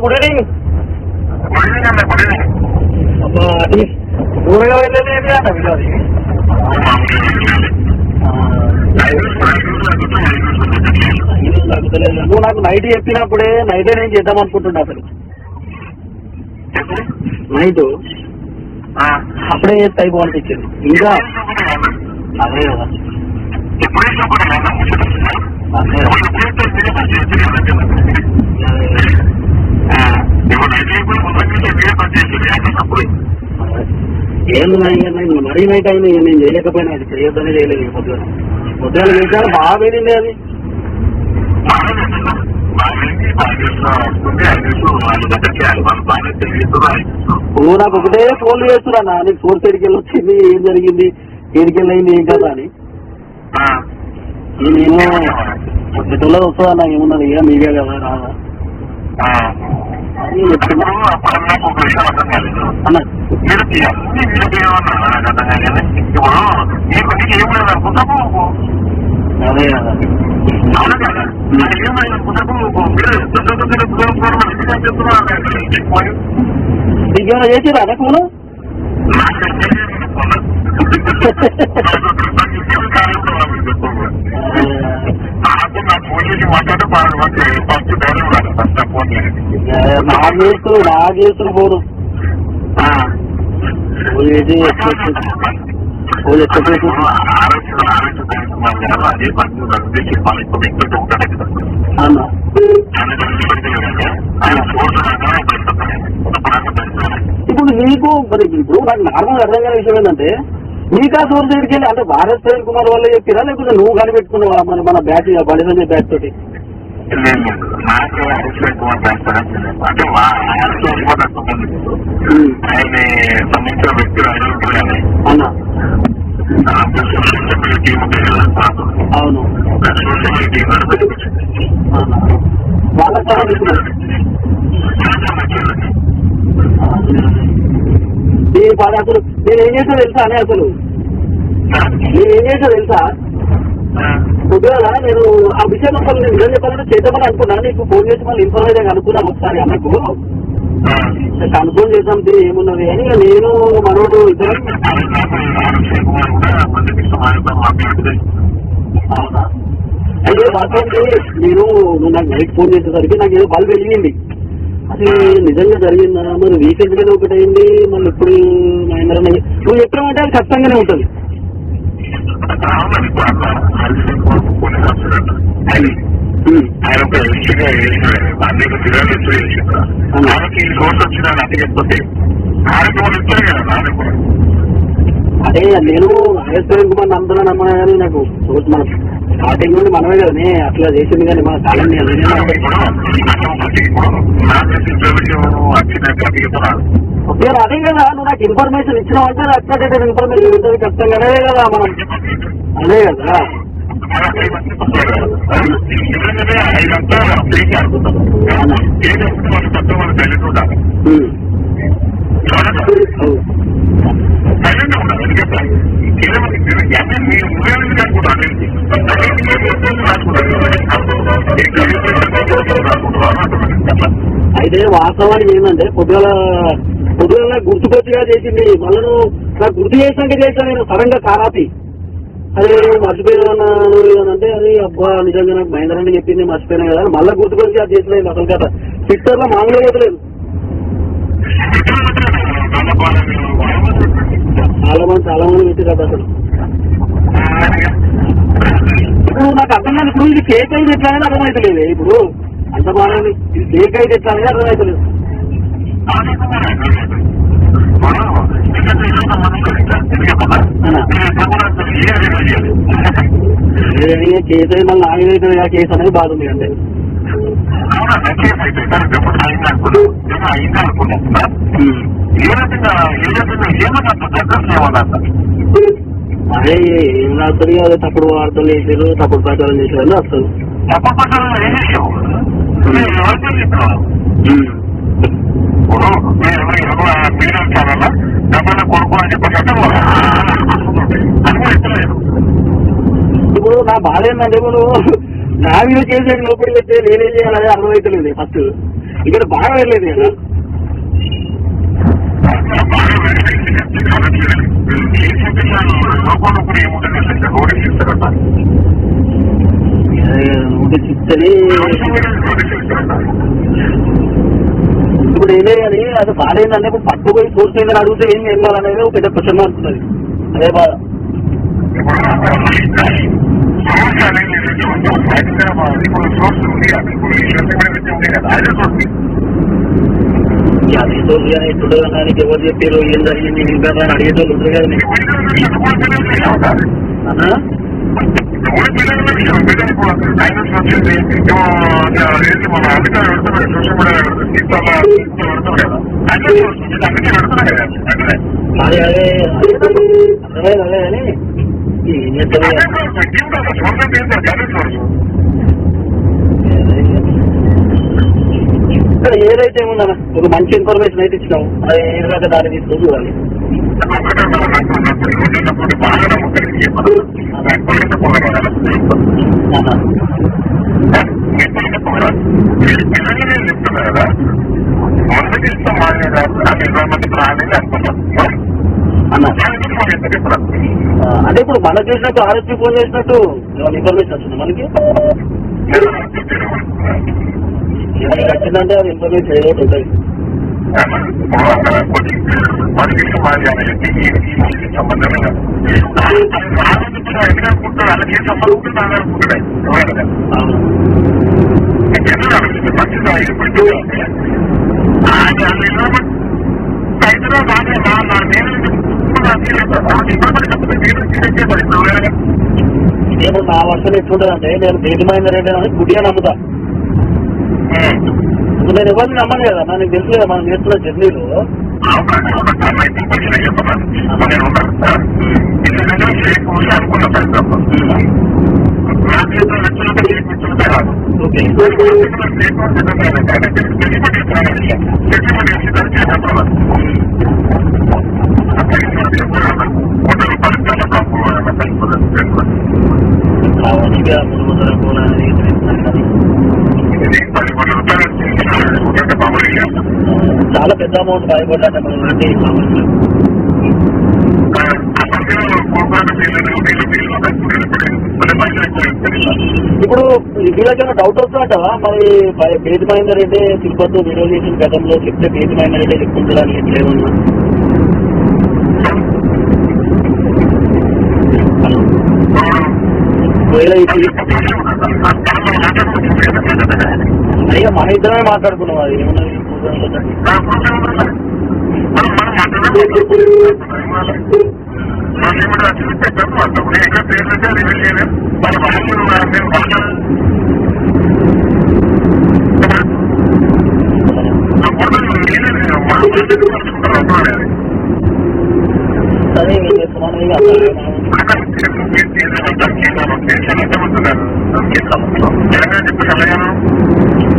Good evening. అబ్బా అది దూరంగా వెళ్ళలేదు అన్న విలువది. నువ్వు నాకు నైట్ చెప్పినప్పుడే నైటే నేను చేద్దాం అనుకుంటున్నా అసలు. నైట్ అప్పుడే చేస్తే అయిపో అనిపించింది. ఇంకా అదే కదా ఏంది మరీ నైట్ అయింది. నేను చేయలేకపోయినా అది చేయొద్దనే చేయలేదు. పొద్దున చేశాను బాగా వెళ్ళింది అది. నువ్వు నాకు ఒకటే ఫోన్లు చేస్తున్నా నీకు సోర్స్ ఎడికెళ్ళి వచ్చింది, ఏం జరిగింది, ఎడికెళ్ళి అయింది, ఏం కదా అని. నేను పొద్దులో వస్తుందా నాకు ఏమున్నది, ఇక మీకే కదా రాదా అని చెప్తున్నా అన్న. అదే కదా నీకేమైనా చేసిరా అన్న ఫోన్? నాకు చేస్తున్నారు ఫోను. ఇప్పుడు నీకు మరి ఇప్పుడు నాకు నార్మల్ అర్థం కాని విషయం ఏంటంటే నీకా సోర్స్ దగ్గరికి వెళ్ళి అంటే భారత్ ప్రవీణ్ కుమార్ వల్ల చెప్పిరా లేకపోతే నువ్వు కనిపెట్టుకున్నావా మన బ్యాచ్ బలిసంజయ్ బ్యాచ్ తోటి? అన్నా అవును వాళ్ళ అసలు నేనేం చేసా తెలుసా అని అసలు నేనేం చేసా తెలుసా పొద్దుగా నేను ఆ విషయం అసలు నేను నిజం చెప్పాలంటే చేద్దామని అనుకున్నా. నీకు ఫోన్ చేసి మళ్ళీ ఇన్ఫర్మేషన్ అనుకున్నాను ఒకసారి అన్నకు కన్ఫర్మ్ చేద్దాం ఏమున్నది అని. నేను మనోడు ఇద్దరు అయితే వాస్తవానికి నేను నాకు నైట్ ఫోన్ చేసేసరికి నాకు ఏదో బల్బ్ వెలిగింది. అది నిజంగా జరిగిందా మరి రీసెంట్ గానే ఒకటి అయింది మళ్ళీ ఇప్పుడు మహేంద్ర నువ్వు చెప్పినామంటే అది ఖచ్చితంగానే ఉంటుంది. అదే నేను ప్రవీణ్ కుమార్ నమ్ముతున్నా నమ్మనా కానీ నాకు మన స్టార్టింగ్ నుండి మనమే కదా అట్లా చేసింది కానీ మన కాలండి అదే కదా నువ్వు నాకు ఇన్ఫర్మేషన్ ఇచ్చినావు అంటే అట్లా ఇన్ఫర్మేషన్ ఉంటుంది ఖచ్చితంగానే కదా మనం అదే కదా. అయితే వాస్తవానికి ఏంటంటే పొద్దుగల గుర్తుకొచ్చిగా చేసింది. మళ్ళీ నాకు గుర్తు చేసినాక చేశాను నేను సడన్ గా కారాపి అదే మర్చిపోయినా అంటే అది అబ్బా నిజంగా నాకు మహేంద్ర అని చెప్పింది మర్చిపోయినా కదా మళ్ళీ గుర్తుకొచ్చి అది చేసిన అసలు కదా ట్విట్టర్ లో మామూలుగా పోతలేదు. చాలా మంది పెట్టి కదా అసలు. ఇప్పుడు నాకు అర్థం కాదు ఇప్పుడు ఇది ఫేక్ అయితే ఎట్లా అనేది అర్థమవుతలేదు. ఇప్పుడు అంత బాగా ఇది ఫేక్ అయితే ఎట్లా అనేది అర్థమవుతలేదు. కేసు అయితే మళ్ళీ నాగేదైతే ఆ కేసు అనేది బాధ ఉంది అంటే అదే ఏం రాస్తుంది అదే తప్పుడు వార్తలు చేసారు తప్పుడు ప్రచారం చేసారని వస్తుంది. ఇప్పుడు నా బాధ ఏంటంటే ఇప్పుడు నా వీడియో చేసే లోపలికి వచ్చే నేనేం చేయాలని అర్థమవుతలేదు. ఫస్ట్ ఇక్కడ బాగా వెళ్ళేది కదా. చిత్తని ఇప్పుడు ఏదే కానీ అది బాగాలేదంటే ఇప్పుడు పట్టుపోయి సోర్స్ ఏందని అడిగితే ఏం చేయాలనేది ఒక పెద్ద క్వశ్చన్ మారుతుంది. అదే బాధ. అది సోర్స్ కానీ ఎప్పుడు దానికి ఎవరు చెప్పారు ఏం జరిగింది ఇంకా అని అడిగేటోళ్ళు ఉంటుంది కదా. అదే అదే అదే అదే అని ఏం చేస్తారు. ఏదైతే ఏముందన్న ఒక మంచి ఇన్ఫర్మేషన్ అయితే ఇచ్చినాము అది ఏదైనా దాన్ని తీసుకొని చూడాలి. అంటే ఇప్పుడు మనకు చేసినట్టు ఆర్ఎస్పీ ఫోన్ చేసినట్టు ఇన్ఫర్మేషన్ వచ్చింది మనకి వచ్చిందంటే అది ఇన్ఫర్మేషన్ ఏదో ఉంటుంది. నేను నా వర్షాలు ఎట్లుంటుందంటే నేను దేశమైన రెడ్డి అని గుడిగా నమ్ముతా. నేను ఎవరిని నమ్మను కదా, నాకు తెలుసు కదా మనం చేస్తున్న జర్నీలో. చాలా పెద్ద అమౌంట్ భయపడ్డా మనం అంటే ఇప్పుడు వీళ్ళకైనా డౌట్ వస్తుందంటావా మరి బేజ్ మహేందర్ రెడ్డి తిరుపతి వీడియో చేసిన గతంలో చెప్తే బేజ్ మహేందర్ రెడ్డి చెప్పుకుంటారని ఎట్లేమన్నా అయ్యా మన ఇద్దరమే మాట్లాడుకున్నాం. అది ఏమన్నది సరే ఏం చేస్తున్నాను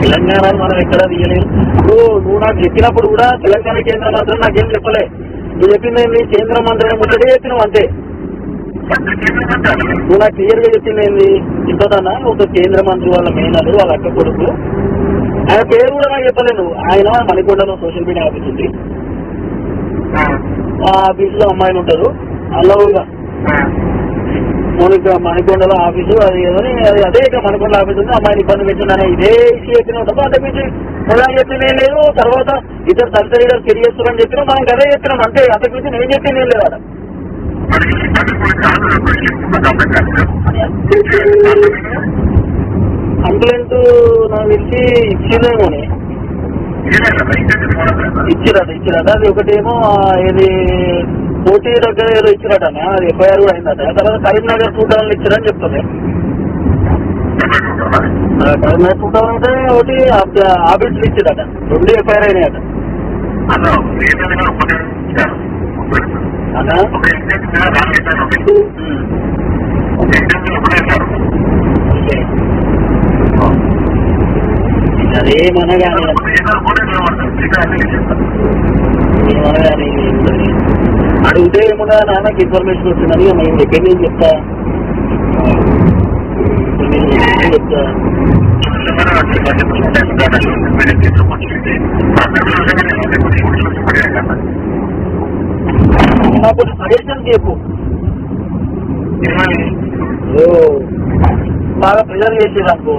తెలంగాణ మనం ఎక్కడ తీయలేదు. నువ్వు నాకు చెప్పినప్పుడు కూడా తెలంగాణ కేంద్ర మంత్రి నాకేం చెప్పలే. నువ్వు చెప్పింది ఏంటి కేంద్ర మంత్రి ముచ్చటే చెప్పినావు అంతే. నువ్వు నాకు క్లియర్ గా చెప్పింది ఏంది ఇంతదన్నా ఒక కేంద్ర మంత్రి వాళ్ళ మేనలు వాళ్ళ అక్క కొడుకు ఆయన పేరు కూడా నాకు చెప్పలేదు. ఆయన మణికొండలో సోషల్ మీడియా ఆఫీస్ ఉంది. ఆ ఆఫీస్ లో అమ్మాయిలు ఉంటారు అల్లవుగా మణికొండలో ఆఫీసు అది ఏదని అదే ఇక మణికొండ ఆఫీస్ ఉంది. అమ్మాయిని ఇబ్బంది పెట్టిందని ఇదే ఇష్యూ చెప్పిన ఉంటుంది. అంటే మీకు మొదలు చెప్పింది ఏం లేదు. తర్వాత ఇద్దరు సర్జరీ గారు కెరియర్స్తారని చెప్పినా మనం అదే చెప్పినాం అంతే. అంతకు మించి నేను చెప్పింది ఏం లేదు. అక్కడ కంప్లైంట్ నాకు తెలిసి ఇచ్చిందేమోని ఇచ్చిరట. అది ఒకటేమో ఏది కోటి దగ్గర ఏదో ఇచ్చిరట, అది ఎఫ్ఐఆర్ కూడా అయిందట. తర్వాత కరీంనగర్ 2000 ఇచ్చారని చెప్తుంది. కరీంనగర్ 2000 అంటే ఒకటి ఆఫీసులు ఇచ్చిరట, 2 ఎఫ్ఐఆర్ అయినాయట. అదేమనగానే అడిగితే ఏమన్నా నాన్నకి ఇన్ఫర్మేషన్ వచ్చిందని మేము ఎక్కడి నుంచి చెప్తా నాకు సజెషన్ చెప్పు. బాగా ప్రిజర్వ్ చేసేది అనుకో.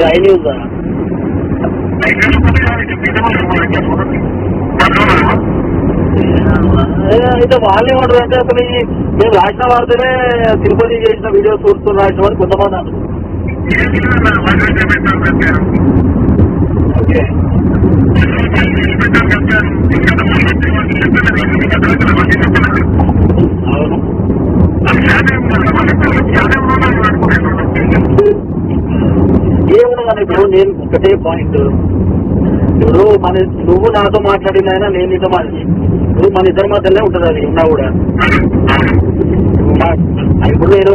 ఐ న్యూస్ అయితే వాళ్ళు ఏమంటారు అంటే అసలు మేము రాసిన వార్తనే తిరుపతి చేసిన వీడియో చూస్తూ రాసిన వారు కొంతమంది అన్నారు. ఓకే అవును. ఏమున్నదని ఇప్పుడు నేను ఒకటే పాయింట్, ఇప్పుడు నువ్వు నాతో మాట్లాడినైనా నేను నీతో ఇప్పుడు మన ఇద్దరి మధ్యలోనే ఉంటుంది అది ఉన్నా కూడా. ఇప్పుడు నేను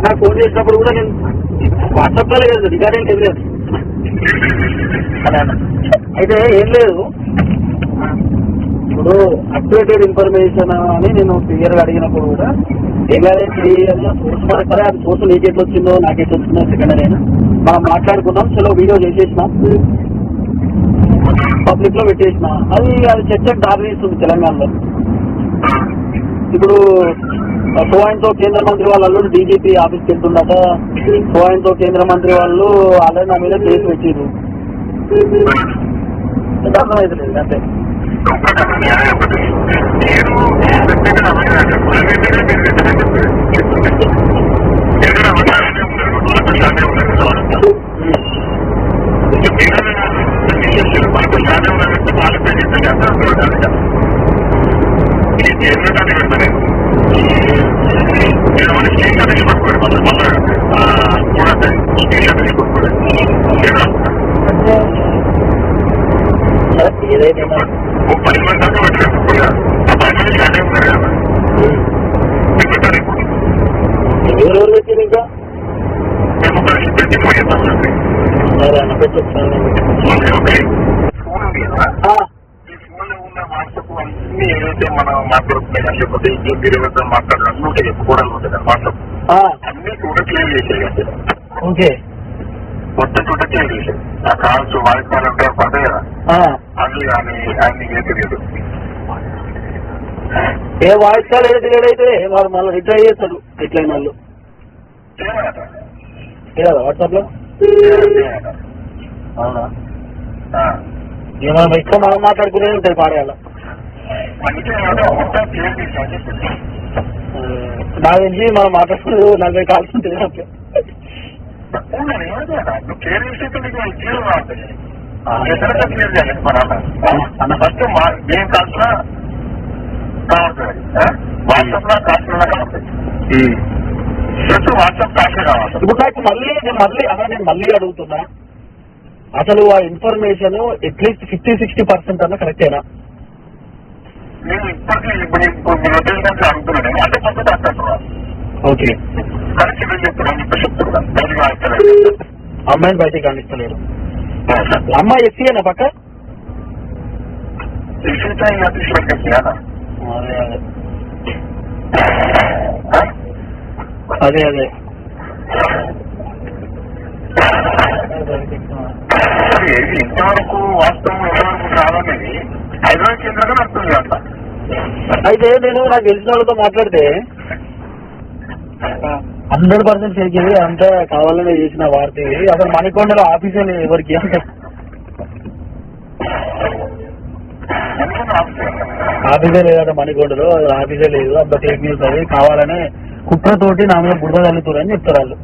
నాకు ఫోన్ చేసినప్పుడు కూడా నేను వాట్సాప్ లో లేదు, రికార్డింగ్ తెలియదు. అయితే ఏం లేదు, ఇప్పుడు అప్డేటెడ్ ఇన్ఫర్మేషన్ అని నేను క్లియర్గా అడిగినప్పుడు కూడా ఏదైనా సోర్స్ పడతారా, అది సోర్స్ నీకెట్లా వచ్చిందో నాకెట్లా వచ్చిందో సెకండరీ అయినా మనం మాట్లాడుకున్నాం. చలో వీడియో చేసేసినాం, పబ్లిక్ లో పెట్టేసిన, అది చర్చకు దారితీస్తుంది తెలంగాణలో. ఇప్పుడు సోయంతో కేంద్ర మంత్రి వాళ్ళ అల్లుడు డీజీపీ ఆఫీస్కి వెళ్తుండట, సోయంతో కేంద్ర మంత్రి వాళ్ళు ఆల్రెడీ నా మీద కేసు పెట్టిరు. అర్థమైతలేదు అంటే ఏదైనా ఎవరెవరు పెట్టారు ఇంకా ఏదైతే మనం మాట్లాడుతున్నాం లేకపోతే ఇంట్లో మాట్లాడాలి ఉంటే చెప్పుకోవడానికి ఉంటుంది వాట్సాప్ అన్ని కూడా క్లియర్ చేసేది. ఓకే మొత్తం కూడా క్లియర్ చేసేది. ఆ కాల్స్ వాయిస్ కాల్ అంటే పదే కదా, అన్ని కానీ అన్ని తెలియదు. ఏ వాయిస్ కాల్ ఏదైతే లేదైతే వాడు మళ్ళీ రిట్రై చేస్తాడు ఎట్లయిన వాళ్ళు వాట్సాప్ లో. అవునా, మనం ఎక్కువ మనం మాట్లాడుకునే ఉంటాయి పాడేయాల. నాకు తెలిసి మనం మాట్లాడుకునేది 40 కాల్స్ ఉంటుంది. ఫస్ట్ ఏం కాల్సినా కావాలి, వాట్సాప్ లో కాల్సిన కావాలి, వాట్సాప్ కాల్సిన కావాలి. ఇప్పుడు నాకు మళ్ళీ అడుగుతున్నా, అసలు ఆ ఇన్ఫర్మేషన్ అట్లీస్ట్ 50-60% అన్న కరెక్టేనా? నేను ఇప్పటికీ ఇప్పుడు మీరు వదిలింటే అడుగుతున్నాను అంటే కొత్త డాక్టర్. ఓకే కరెక్ట్ చెప్తున్నాను, ఇప్పుడు చెప్తున్నాను. అమ్మాయిని బయటికి కానిస్తలేరు. అమ్మాయి ఎస్సీ అయినా పక్క అదే అదే ఇంతవరకు వాస్తవం ఎంతవరకు కావాలనేది హైదరాబాద్ కేంద్రంగా నడుస్తుంది అట్లా. అయితే నేను నాకు తెలిసిన వాళ్ళతో మాట్లాడితే 100% చేసేది అంతా కావాలని చేసిన వార్త. అసలు మణికొండలో ఆఫీసే లేదు ఎవరికి, ఆఫీసే లేదట మణికొండలో, ఆఫీసే లేదు, అంత ఫేక్ న్యూస్ అది కావాలని కుట్రతోటి నా మీద బురద తల్లుతారని చెప్తారు వాళ్ళు.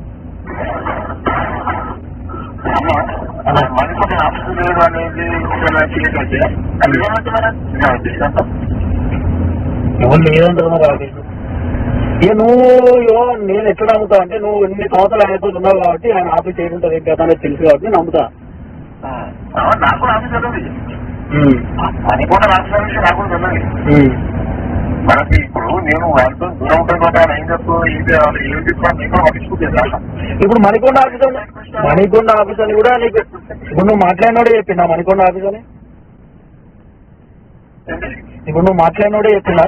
ఎవరు లేదంటారు మరి ఆఫీసు. ఇక నువ్వు నేను ఎట్లా నమ్ముతా అంటే నువ్వు ఎన్ని సంవత్సరాలు ఆయనతో ఉన్నావు కాబట్టి ఆయన ఆఫీస్ ఏముంటుంది కదా అనేది తెలుసు కాబట్టి నమ్ముతా. నాకు ఆఫీస్ తెలియదు, మణికొండ రాష్ట్ర విషయం నాకు తెలియదు. మనకి ఇప్పుడు నేను వాళ్ళతో దూరం ఉంటాను కదా ఏం చెప్తాను ఏం చేయాలి ఏం చెప్పాలి నేను పట్టించుకుంటే ఇప్పుడు మణికొండ ఆఫీసర్ కూడా నీకు ఇప్పుడు నువ్వు మాట్లాడినోడే చెప్పిందా మణికొండ ఆఫీసర్ ఇప్పుడు నువ్వు మాట్లాడినోడే చెప్పిందా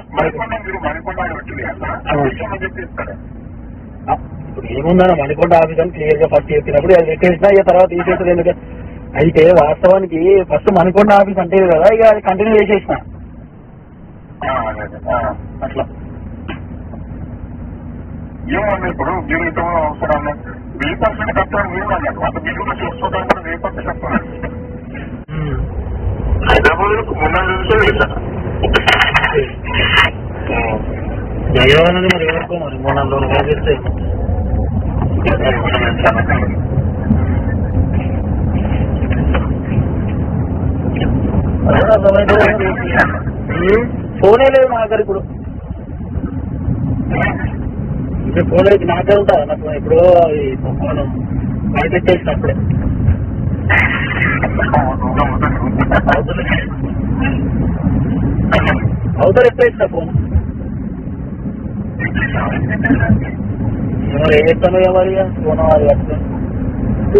ఇప్పుడు ఏముందా మణికొండ ఆఫీసర్ క్లియర్ గా ఫస్ట్ చెప్పినప్పుడు అది పెట్టేసినా ఇక తర్వాత తీసేస్తుంది ఎందుకు అయితే వాస్తవానికి ఫస్ట్ మణికొండ ఆఫీస్ అంటే కదా ఇక అది కంటిన్యూ చేసేసిన అట్లా ఏమన్నా ఇప్పుడు మీరు ఇంత అవసరం 1000% కట్టాలి మీరు అన్నారు అంత మీరు కూడా చూస్తుంటారు కూడా 1000% కట్టాలి హైదరాబాద్ మొన్న జగన్ మరి ఎవరికో మరి మొన్న చేస్తే ఫోనే లేదు మా దగ్గర ఇప్పుడు ఫోన్ అయితే నాకే ఉంటా నాకు ఇప్పుడు బయట పెట్టేసినప్పుడే అవుతారు ఎప్పుడైనా ఫోన్ మరి ఏం చెప్తాను మరి ఫోన్ అది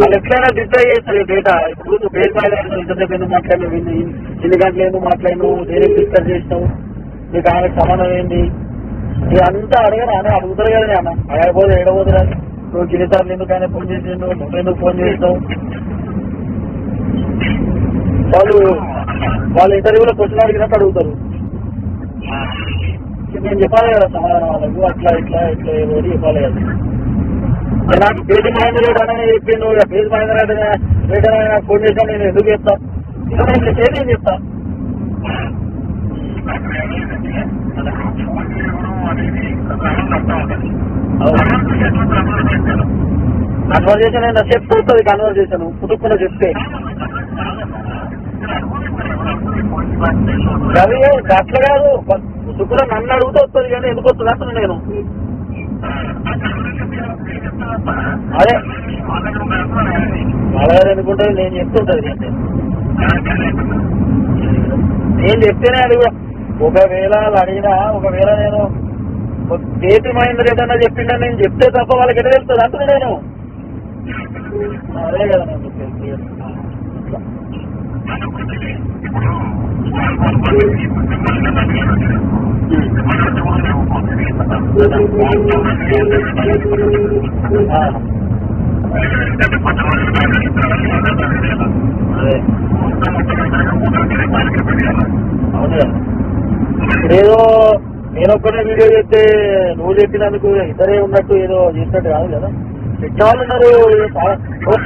వాళ్ళు ఎట్లయినా డిస్ట్రాక్ట్ చేస్తారు డేటా ఇప్పుడు నువ్వు పేరు మాట్లాడినావు ఇంతసేపు ఎందుకు మాట్లాడినావు ఎన్ని గంటలు ఎందుకు మాట్లాడినావు దేనికి డిస్కస్ చేసినావు నీకు ఆయనకు సంబంధం ఏంటి ఇదంతా అడగరా అని అడుగుతారు కదా అన్న అడగపోతే ఏడబోతురా నువ్వు గిరిసార్లు ఎందుకు ఆయన ఫోన్ చేసిండు నువ్వెందుకు ఫోన్ చేసినావు వాళ్ళు ఇంటర్వ్యూలో క్వశ్చన్ అడిగినట్టు అడుగుతారు నేను చెప్పాలి కదా సమాధానం వాళ్ళకు అట్లా ఇట్లా ఇట్లా ఏదో చెప్పాలి కదా నాకు పేజీ మహేంద్ర రెడ్డి అని చెప్పిండు పేజీ మహేంద్ర రెడ్డి నాకు ఫోన్ చేసాను నేను ఎందుకు చెప్తా ఇంకా నేను చెప్తా కన్వర్జేషన్ అయినా చెప్తూ వస్తుంది కన్వర్జేషన్ పుట్టుకున్న చెప్తే అది అట్లా కాదు పుట్టుకున్న నన్ను అడుగుతూ వస్తుంది కానీ ఎందుకు వస్తుంది అంటున్నా నేను అదే అలాగే అనుకుంటే నేను చెప్తుంటది నేను చెప్తేనే అది ఒకవేళ అడిగినా ఒకవేళ నేను పేపీ మహేంద్ర రెడ్డి అన్న చెప్పిండని నేను చెప్తే తప్ప వాళ్ళకి ఎట్లా తెలుస్తుంది అంటున్నా నేను అదే కదా నేను చెప్పేది అవును ఏదో నేనొక్కనే వీడియో చెప్తే నువ్వు చెప్పినందుకు ఇద్దరే ఉన్నట్టు ఏదో చేసినట్టు కాదు కదా పెట్టేవాళ్ళు ఉన్నారు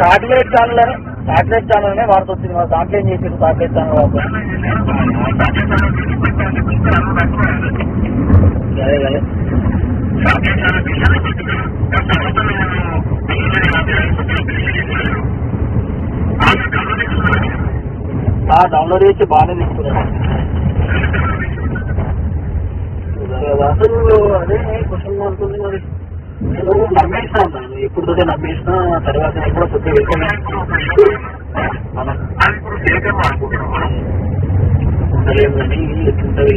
సాటిలైట్ ఛానల్ అనే వాడుతుంది మరి దాంట్లో ఏం చేసారు సాటిలైట్ ఛానల్ వాడుతుంది అదే కదా డౌన్లోడ్ చేసి బాగానే తీసుకున్నాను అసలు అదే క్వశ్చన్ ఉంటుంది మరి నేను నమ్మేస్తా ఉన్నాను ఎప్పుడుతో నమ్మేసినా తర్వాత కూడా కొద్దిగా ఉండలేదు కానీ ఎట్లుంటది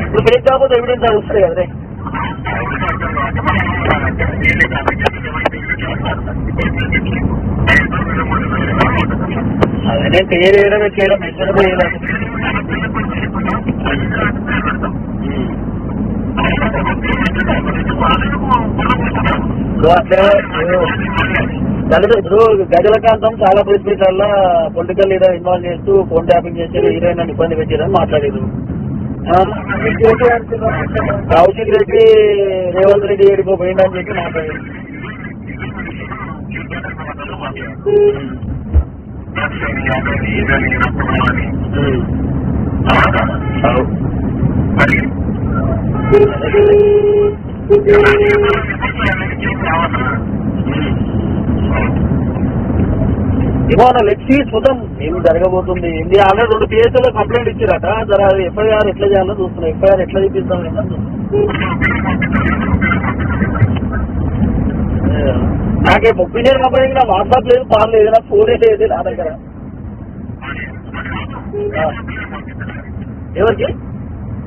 ఇప్పుడు ఫేక్ కాకపోతే ఎవిడెన్స్ అది వస్తాయి కదరే అదే నేను క్లియర్ చేయడం ఎక్కడ చేయలేదు అట్లే ఇప్పుడు గజలకాంతం చాలా పరిస్థితుల్లో పొలిటికల్ లీడర్ ఇన్వాల్వ్ చేస్తూ ఫోన్ ట్యాపింగ్ చేశారు హీరోయిన్ అని ఇబ్బంది పెట్టారని మాట్లాడారు కౌశిక్ రెడ్డి రేవంత్ రెడ్డి ఏడికో పోయిందని చెప్పి మాట్లాడారు ఏమో లెక్సీ చూద్దాం ఏమి జరగబోతుంది ఏంటి ఆల్రెడీ 2 కేసులో కంప్లైంట్ ఇచ్చారట జర ఎఫ్ఐఆర్ ఎట్లా చేయాలో చూస్తున్నాం ఎఫ్ఐఆర్ ఎట్లా చూపిస్తాం నాకే ఒపీనియన్ కంప్లైంట్ నా వాట్సాప్ లేదు పాన్ లేదు నా ఫోనే లేదు నా దగ్గర ఎవరికి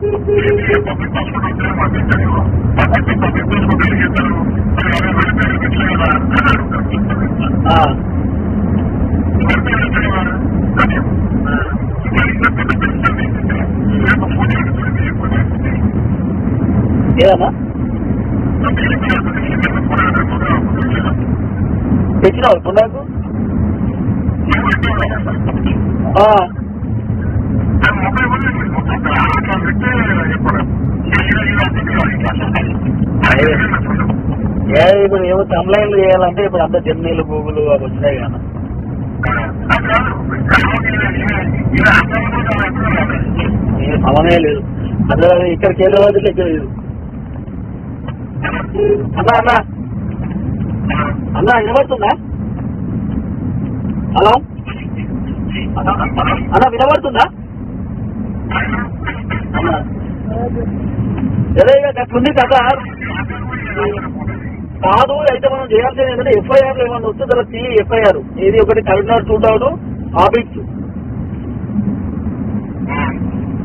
పబ్లిక్ హాస్పిటల్ పబ్లిక్ హాస్పిటల్ చేస్తారు ఏదన్నా తెచ్చినావు ఇప్పుడు నాకు ఇప్పుడు ఏమో తమిళనాడులో చేయాలంటే ఇప్పుడు అంత జెమ్నీలు గూగుల్ అవి వచ్చినాయి కదా సమనే లేదు అసలు ఇక్కడికి వెళ్ళే రోజులు ఇక్కడ లేదు అన్నా అన్నా అన్నా వినబడుతుందా హలో అన్నా వినబడుతుందా అన్నా అదే అట్లుంది కదా కాదు అయితే మనం చేయాల్సింది ఏంటంటే ఎఫ్ఐఆర్లు ఏమన్నా వస్తే తర్వాత ఎఫ్ఐఆర్ ఏది ఒకటి కరీంనగర్ చూడవడం హాబిట్స్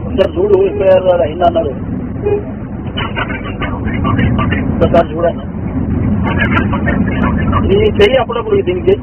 ఒకసారి చూడు ఎఫ్ఐఆర్ అయిందన్నారు ఒకసారి చూడన్నా నీ చెయ్యి అప్పుడప్పుడు దీనికి